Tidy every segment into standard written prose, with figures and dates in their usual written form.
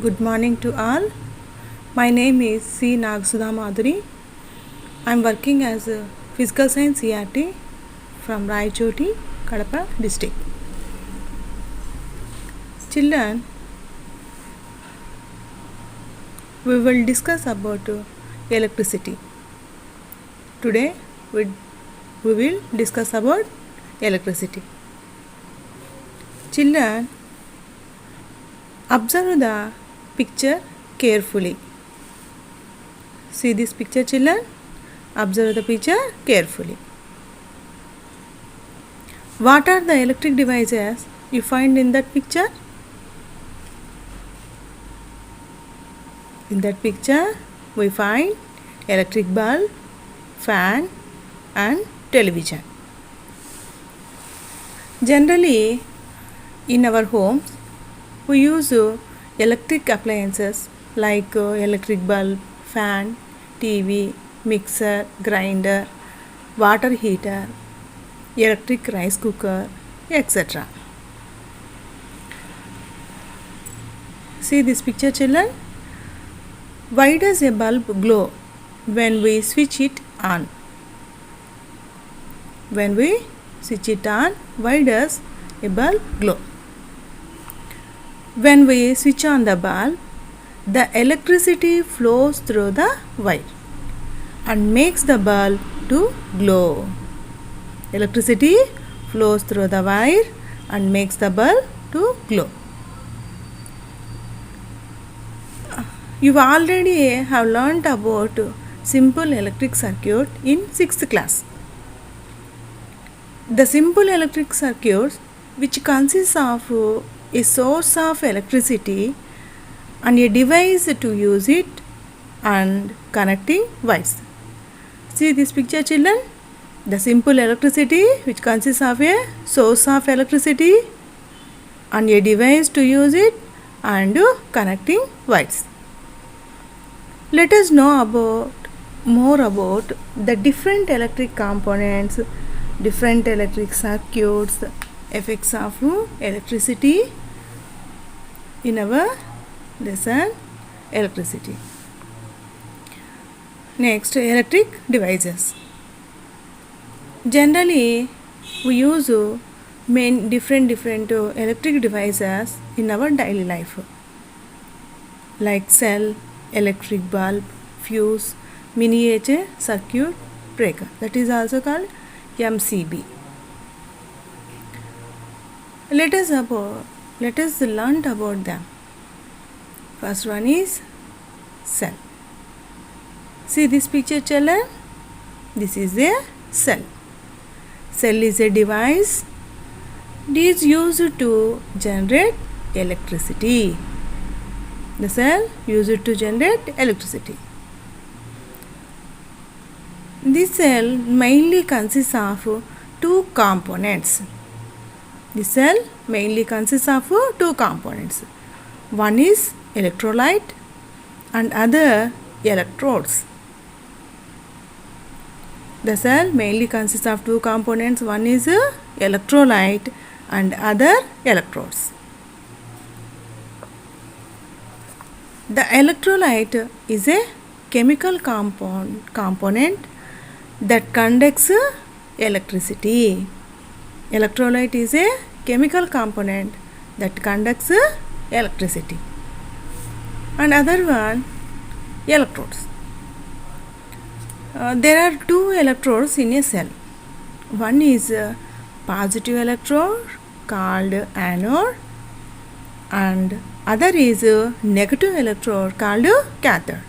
Good morning to all. My name is C. Nagsudha Madhuri. I am working as a Physical Science ERT from Raichoti, Kadapa district. Children, we will discuss about electricity. Today we will discuss about electricity. Children, observe the picture carefully. See this picture, children. Observe the picture carefully. What are the electric devices you find in that picture? In that picture, we find electric bulb, fan, and television. Generally, in our homes, we use electric appliances like electric bulb, fan, TV, mixer, grinder, water heater, electric rice cooker, etc. See this picture, children. Why does a bulb glow when we switch it on? When we switch it on, why does a bulb glow? When we switch on the bulb, the electricity flows through the wire and makes the bulb to glow. Electricity flows through the wire and makes the bulb to glow. You already have learnt about simple electric circuit in 6th class. The simple electric circuits, which consists of a source of electricity and a device to use it and connecting wires. See this picture, children. The simple electricity, which consists of a source of electricity and a device to use it and connecting wires. Let us know more about the different electric components, different electric circuits, effects of electricity in our lesson electricity. Next, electric devices. Generally, we use different electric devices in our daily life, like cell, electric bulb, fuse, miniature circuit breaker, that is also called MCB. Let us learn about them. First one is cell. See this picture, children. This is a cell. Cell is a device. It is used to generate electricity. The cell used to generate electricity. This cell mainly consists of two components. The cell mainly consists of two components. One is electrolyte and other electrodes. The cell mainly consists of two components. One is electrolyte and other electrodes. The electrolyte is a chemical component that conducts electricity. Electrolyte is a chemical component that conducts electricity. Another one, electrodes. There are two electrodes in a cell. One is a positive electrode called anode and other is a negative electrode called cathode.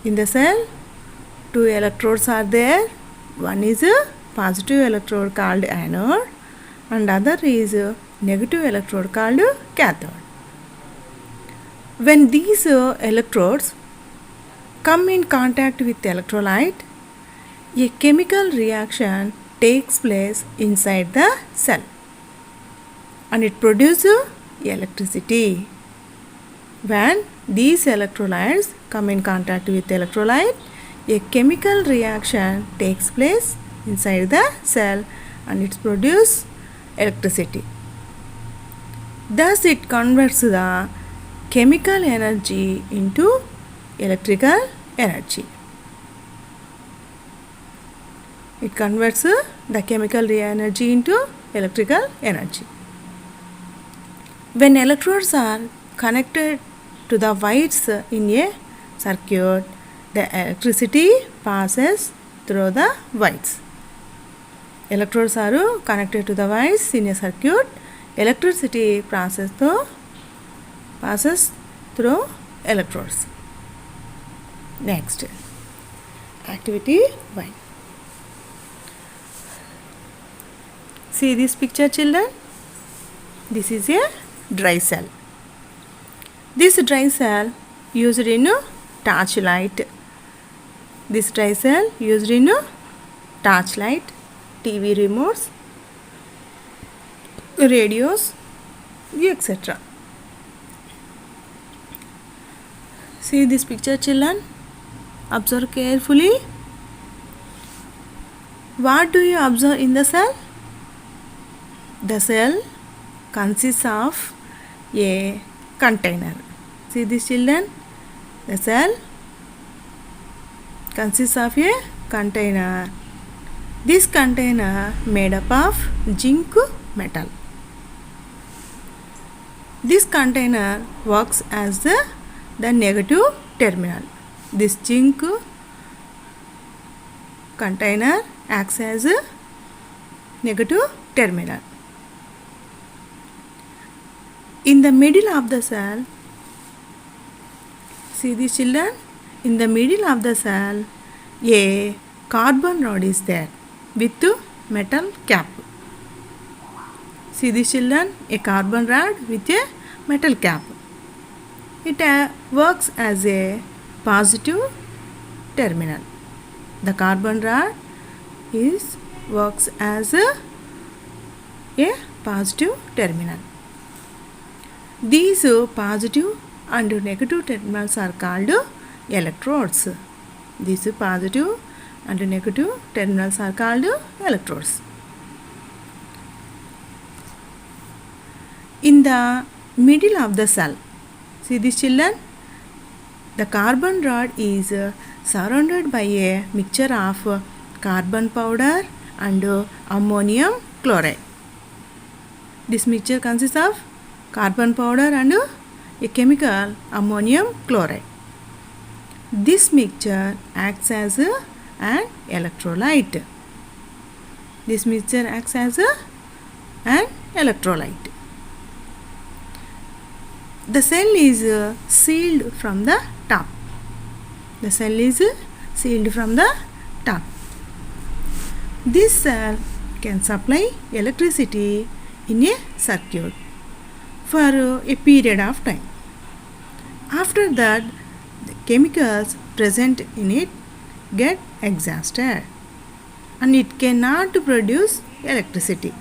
In the cell, two electrodes are there. One is a positive electrode called anode and other is a negative electrode called cathode. When these electrodes come in contact with electrolyte, a chemical reaction takes place inside the cell and it produces electricity. When these electrolytes come in contact with electrolyte, a chemical reaction takes place inside the cell and it produces electricity. Thus, it converts the chemical energy into electrical energy. It converts the chemical energy into electrical energy. When electrodes are connected to the wires in a circuit, the electricity passes through the wires. Electrodes are connected to the wires in a circuit. Electricity passes through electrodes. Next, activity 1. See this picture, children. This is a dry cell. This dry cell used in torchlight. This dry cell used in torchlight, TV remotes, radios, etc. See this picture, children. Observe carefully. What do you observe in the cell? The cell consists of a container. See this, children. The cell consists of a container. This container made up of zinc metal. This container works as the negative terminal. This zinc container acts as a negative terminal. In the middle of the cell, see these, children, in the middle of the cell, a carbon rod is there with metal cap. See these, children, a carbon rod with a metal cap. It works as a positive terminal. The carbon rod works as a positive terminal. These positive and negative terminals are called electrodes. These positive and negative terminals are called electrodes. In the middle of the cell, see this, children, the carbon rod is surrounded by a mixture of carbon powder and ammonium chloride. This mixture consists of carbon powder and a chemical ammonium chloride. This mixture acts as an electrolyte. This mixture acts as an electrolyte. The cell is sealed from the top. The cell is sealed from the top. This cell can supply electricity in a circuit for a period of time. After that, the chemicals present in it get exhausted and it cannot produce electricity.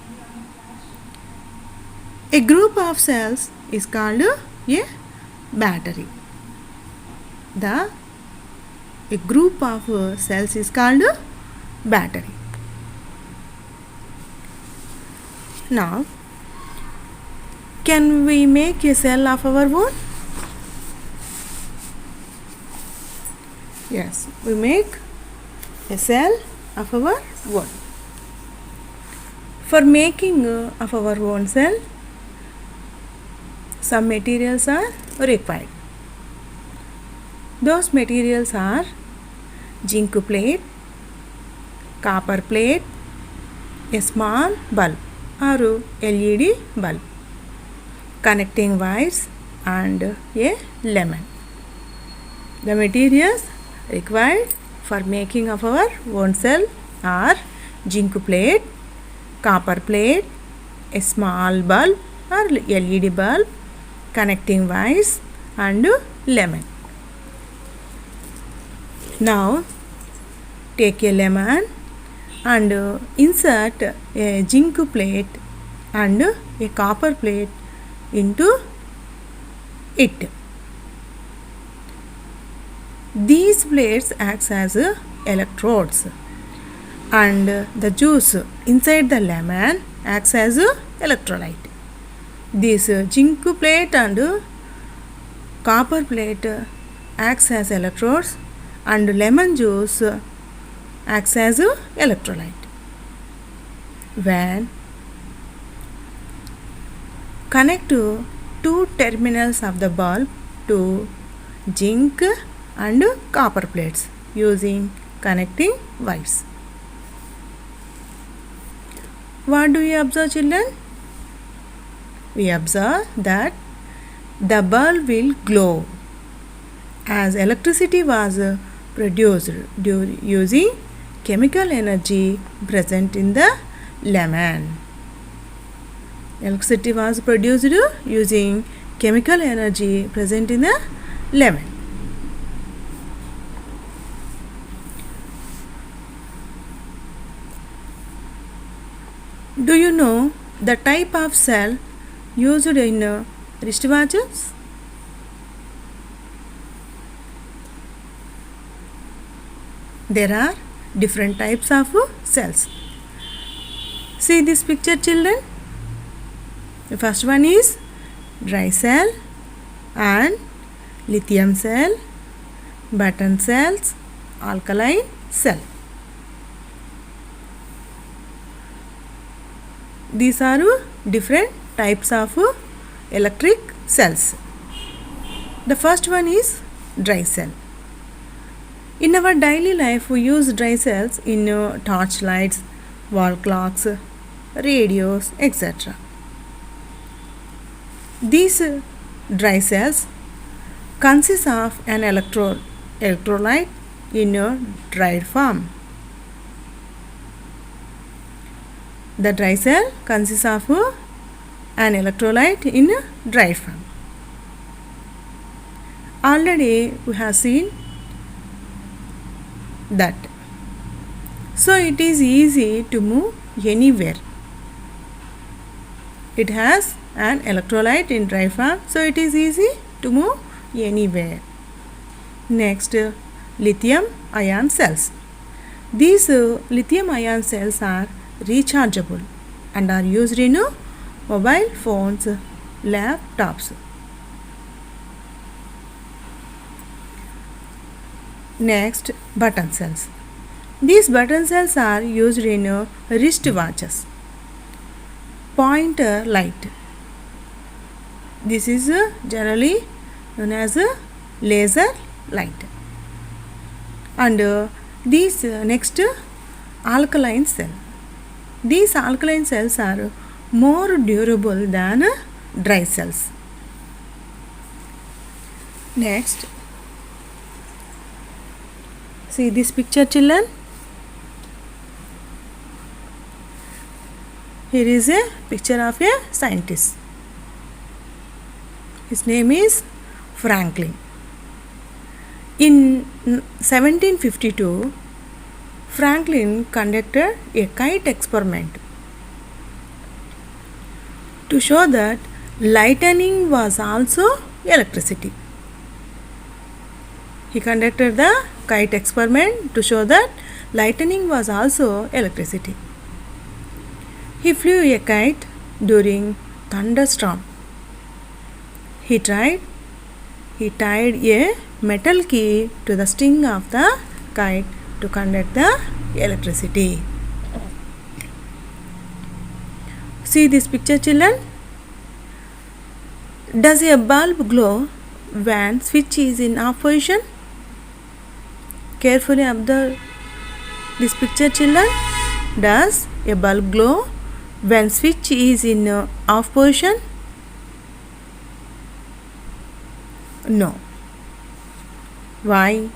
A group of cells is called a battery. A group of cells is called battery. Now, can we make a cell of our own? Yes, we make a cell of our own. For making of our own cell, some materials are required. Those materials are zinc plate, copper plate, a small bulb or LED bulb, connecting wires and a lemon. The materials required for making of our own cell are zinc plate, copper plate, a small bulb or LED bulb, connecting wires and lemon. Now take a lemon and insert a zinc plate and a copper plate into it. These plates act as electrodes and the juice inside the lemon acts as electrolyte. This zinc plate and copper plate acts as electrodes and lemon juice acts as electrolyte. When connect two terminals of the bulb to zinc and copper plates using connecting wires. What do we observe, children? We observe that the bulb will glow as electricity was produced using chemical energy present in the lemon. Electricity was produced using chemical energy present in the lemon. Do you know the type of cell used in wristwatches? There are different types of cells. See this picture, children. The first one is dry cell and lithium cell, button cells, alkaline cell. These are different types of electric cells. The first one is dry cell. In our daily life, we use dry cells in torch lights, wall clocks, radios, etc. These dry cells consist of an electrolyte in a dried form. The dry cell consists of an electrolyte in a dried form. Already we have seen that. So it is easy to move anywhere. It has an electrolyte in dry form, so it is easy to move anywhere. Next, lithium ion cells. These lithium ion cells are rechargeable and are used in mobile phones, laptops. Next, button cells. These button cells are used in wristwatches. Pointer light. This is generally known as a laser light. And these next alkaline cell. These alkaline cells are more durable than dry cells. Next, see this picture, children. Here is a picture of a scientist. His name is Franklin. In 1752, Franklin conducted a kite experiment to show that lightning was also electricity. He conducted the kite experiment to show that lightning was also electricity. He flew a kite during thunderstorm. He tied a metal key to the string of the kite to conduct the electricity. See this picture, children. Does a bulb glow when switch is in off position? Carefully observe this picture, children. Does a bulb glow when switch is in off position? No. Why?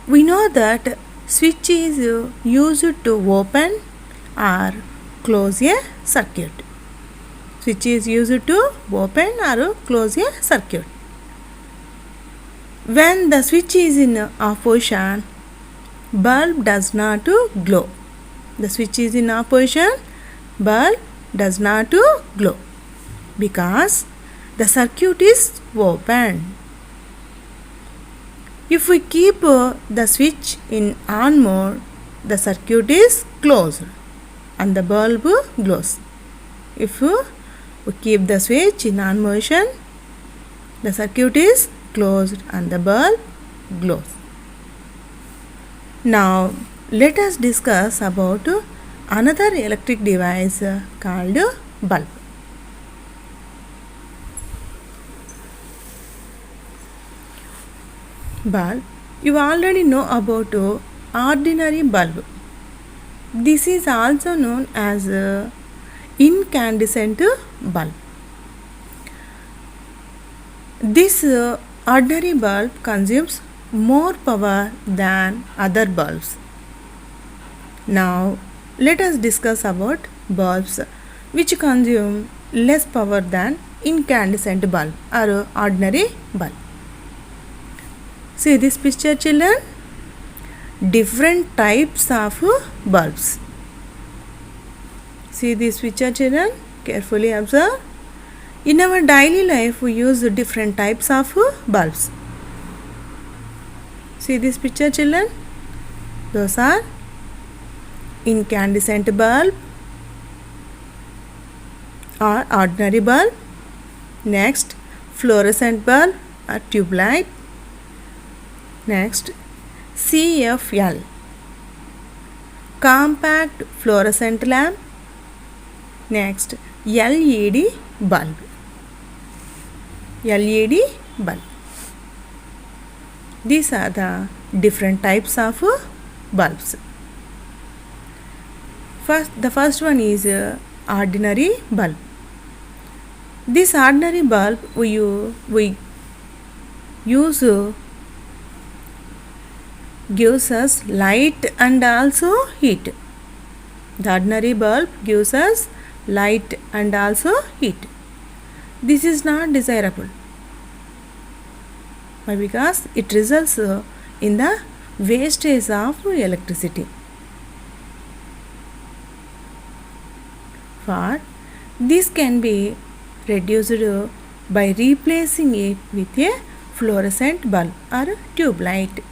We know that switch is used to open or close a circuit. Switch is used to open or close a circuit. When the switch is in off position, bulb does not glow. The switch is in off position, bulb does not glow because the circuit is open. If we keep the switch in on mode, the circuit is closed and the bulb glows. If we keep the switch in on motion, The circuit is closed and the bulb glows. Now let us discuss about another electric device called bulb. Bulb, you already know about ordinary bulb. This is also known as incandescent bulb. This ordinary bulb consumes more power than other bulbs. Now let us discuss about bulbs which consume less power than incandescent bulb or ordinary bulb. See this picture, children. Different types of bulbs. See this picture, children. Carefully observe. In our daily life, we use different types of bulbs. See this picture, children. Those are incandescent bulb or ordinary bulb. Next, fluorescent bulb or tube light. Next, CFL, compact fluorescent lamp. Next, LED bulb. LED bulb. These are the different types of bulbs. The first one is ordinary bulb. This ordinary bulb we use gives us light and also heat. The ordinary bulb gives us light and also heat. This is not desirable. Why? Because it results in the wastage of electricity. For this can be reduced by replacing it with a fluorescent bulb or tube light.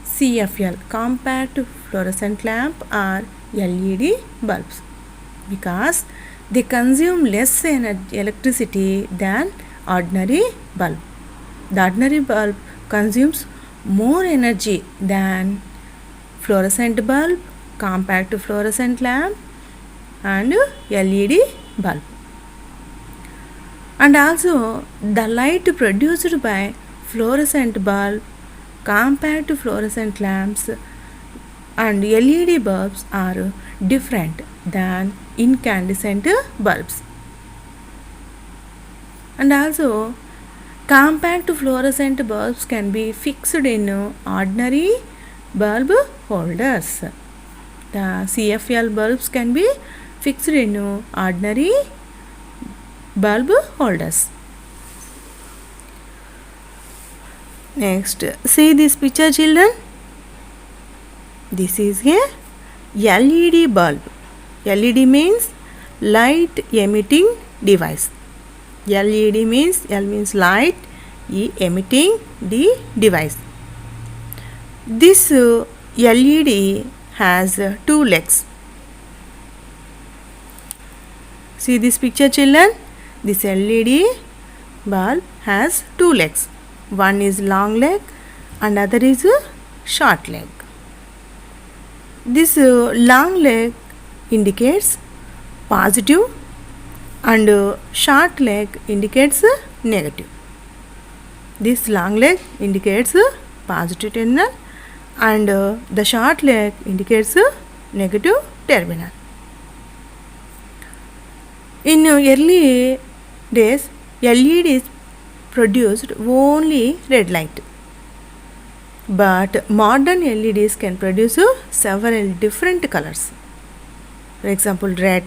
CFL, compact fluorescent lamp or LED bulbs, because they consume less electricity than ordinary bulb. The ordinary bulb consumes more energy than fluorescent bulb, compact fluorescent lamp and LED bulb. And also the light produced by fluorescent bulb, compact fluorescent lamps and LED bulbs are different than incandescent bulbs. And also compact fluorescent bulbs can be fixed in ordinary bulb holders. The CFL bulbs can be fixed in ordinary bulb holders. Next, see this picture, children. This is a LED bulb. LED means light emitting device. LED means L means light, E emitting the device. This LED has two legs. See this picture, children. This LED bulb has two legs. One is long leg and other is short leg. This long leg indicates positive and short leg indicates negative. This long leg indicates positive terminal and the short leg indicates negative terminal. In early days, LEDs produced only red light, but modern LEDs can produce several different colors. For example, red,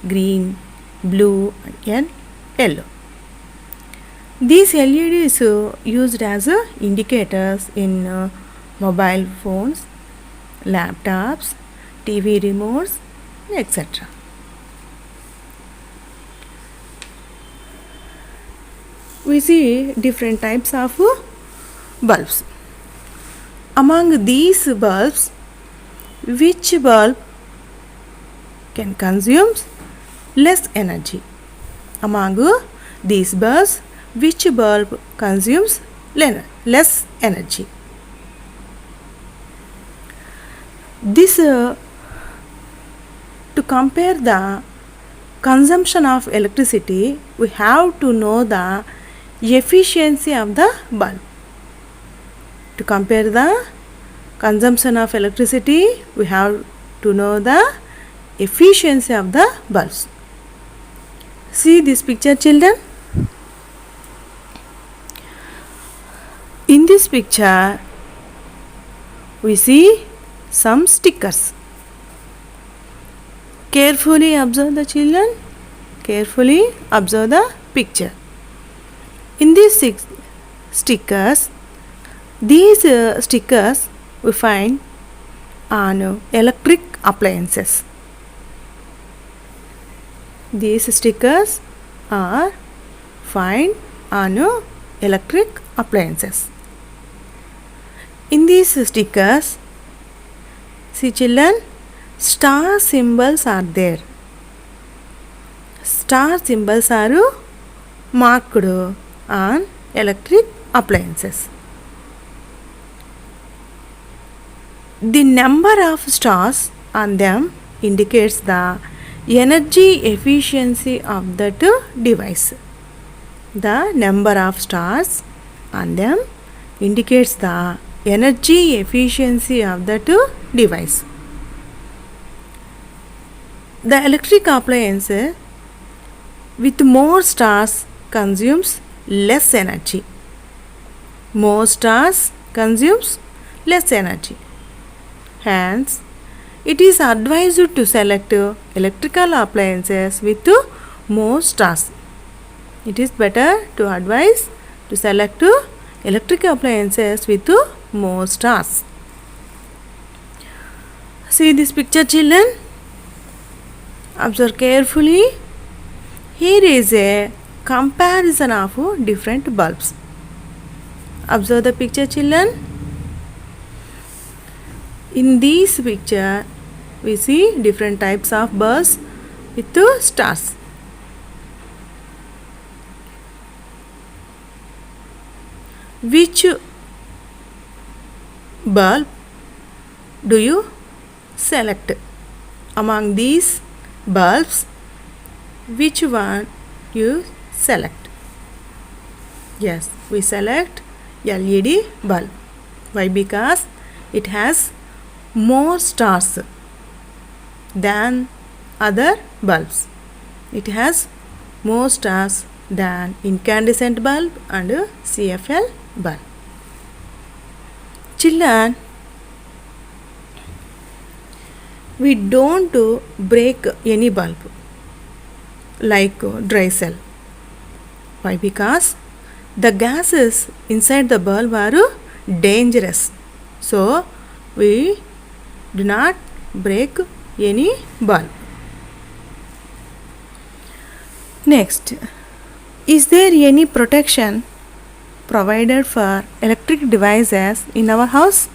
green, blue and yellow. These LEDs used as indicators in mobile phones, laptops, TV remotes, etc. We see different types of bulbs. Among these bulbs, which bulb can consume less energy? Among these bulbs, which bulb consumes less energy. This to compare the consumption of electricity, we have to know the efficiency of the bulb. To compare the consumption of electricity, we have to know the efficiency of the bulbs. See this picture, children. In this picture, we see some stickers. Carefully observe the children. Carefully observe the picture. In these stickers, we find on electric appliances. These stickers are found on electric appliances. In these stickers, see children, star symbols are there. Star symbols are marked on electric appliances. The number of stars on them indicates the energy efficiency of that device. The number of stars on them indicates the energy efficiency of that device. The electric appliance with more stars consumes less energy. More stars consumes less energy. Hence, it is advised to select electrical appliances with more stars. It is better to advise to select electric appliances with more stars. See this picture, children. Observe carefully. Here is a comparison of different bulbs. Observe the picture, children. In this picture, we see different types of bulbs with stars. Which bulb do you select? Among these bulbs, which one you select? Yes, we select LED bulb. Why? Because it has more stars than other bulbs. It has more stars than incandescent bulb and CFL bulb. Children, we don't break any bulb like dry cell. Why? Because the gases inside the bulb are dangerous. So, we do not break any bulb. Next, is there any protection provided for electric devices in our house?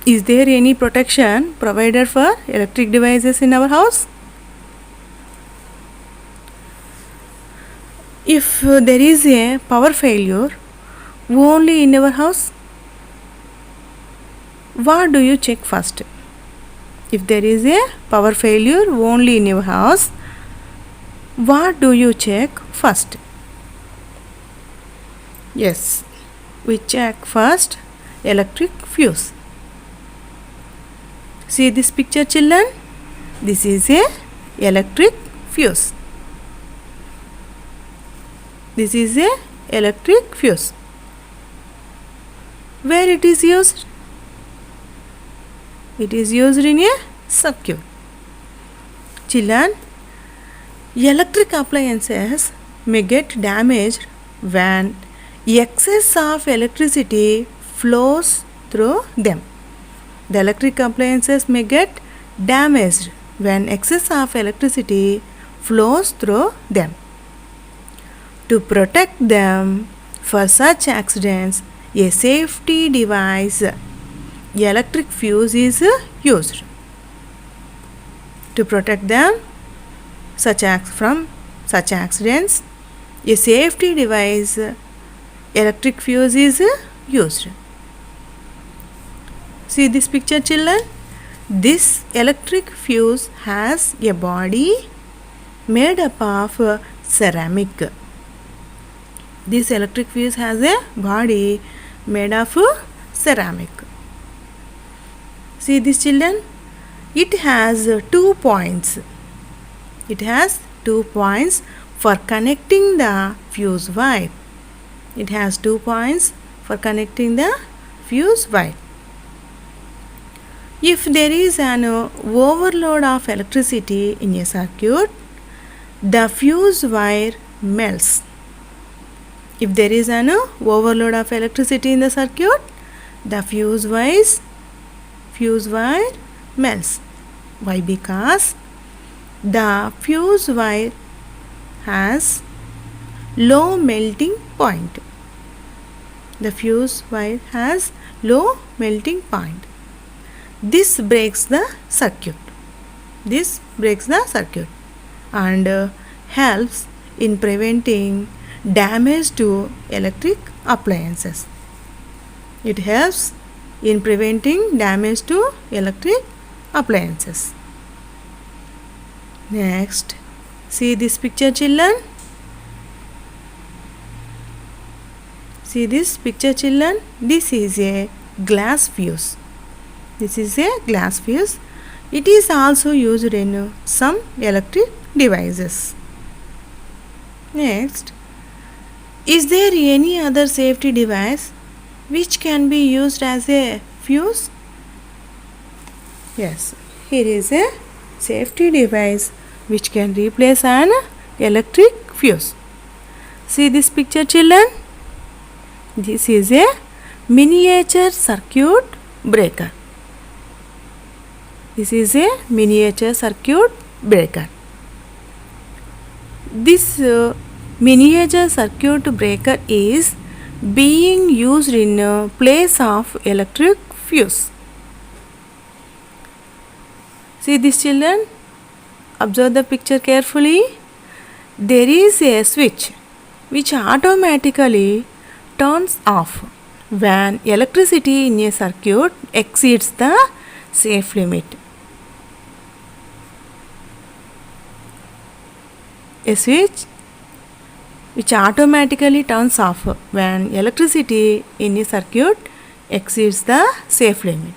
Is there any protection provided for electric devices in our house? If there is a power failure only in our house, what do you check first? If there is a power failure only in your house, what do you check first? Yes, we check first electric fuse. See this picture, children. This is a electric fuse. This is a electric fuse. Where it is used? It is used in a circuit. Children, electric appliances may get damaged when excess of electricity flows through them. The electric appliances may get damaged when excess of electricity flows through them. To protect them for such accidents, a safety device, electric fuse, is used. To protect them from such accidents, a safety device, electric fuse is used. See this picture, children. This electric fuse has a body made up of ceramic. This electric fuse has a body made of ceramic. See this, children. It has 2 points. It has 2 points for connecting the fuse wire. It has 2 points for connecting the fuse wire. If there is an overload of electricity in a circuit, the fuse wire melts. If there is an overload of electricity in the circuit, the fuse wire melts. Why? Because the fuse wire has low melting point. The fuse wire has low melting point. This breaks the circuit. This breaks the circuit and helps in preventing damage to electric appliances. It helps in preventing damage to electric appliances. Next, see this picture, children. See this picture, children. This is a glass fuse. This is a glass fuse. It is also used in some electric devices. Next, is there any other safety device which can be used as a fuse? Yes, here is a safety device which can replace an electric fuse. See this picture, children. This is a miniature circuit breaker. This is a miniature circuit breaker. This miniature circuit breaker is being used in place of electric fuse. See this, children. Observe the picture carefully. There is a switch which automatically turns off when electricity in a circuit exceeds the safe limit. A switch which automatically turns off when electricity in a circuit exceeds the safe limit.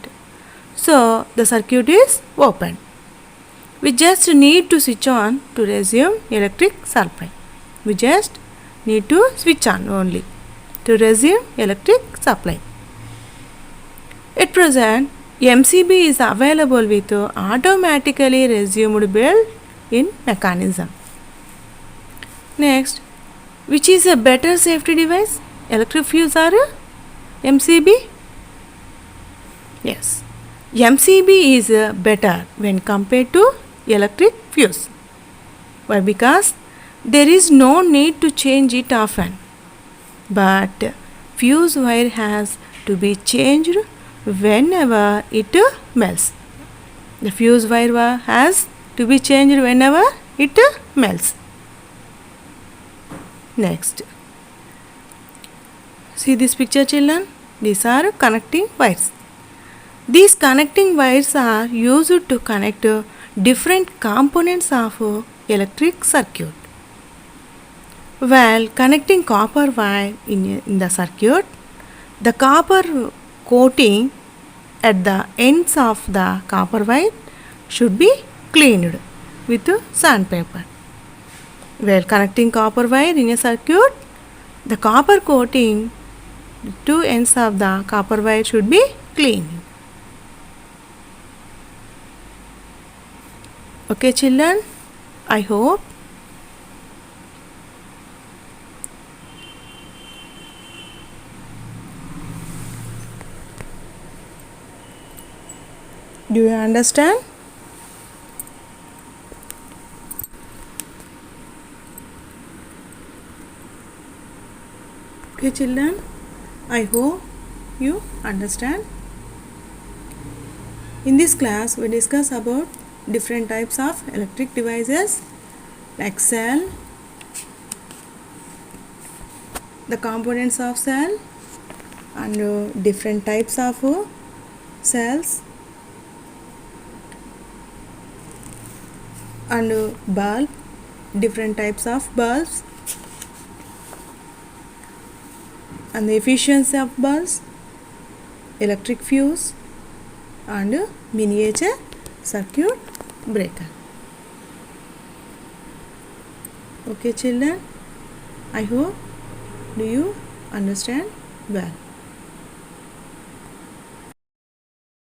So the circuit is open. We just need to switch on to resume electric supply. We just need to switch on only to resume electric supply. At present, MCB is available with automatically resumed built-in mechanism. Next, which is a better safety device? Electric fuse or MCB? Yes, MCB is better when compared to electric fuse. Why? Because there is no need to change it often, but fuse wire has to be changed whenever it melts. The fuse wire has to be changed whenever it melts. Next, see this picture, children. These are connecting wires. These connecting wires are used to connect different components of electric circuit. While connecting copper wire in the circuit, the copper coating at the ends of the copper wire should be cleaned with sandpaper. While connecting copper wire in a circuit, the copper coating, two ends of the copper wire should be cleaned. Okay, children, I hope do you understand? Okay, children, I hope you understand. In this class, we discuss about different types of electric devices like cell, the components of cell and different types of cells and bulb, different types of bulbs and the efficiency of bulbs, electric fuse and miniature circuit breaker. Okay children, I hope do you understand well.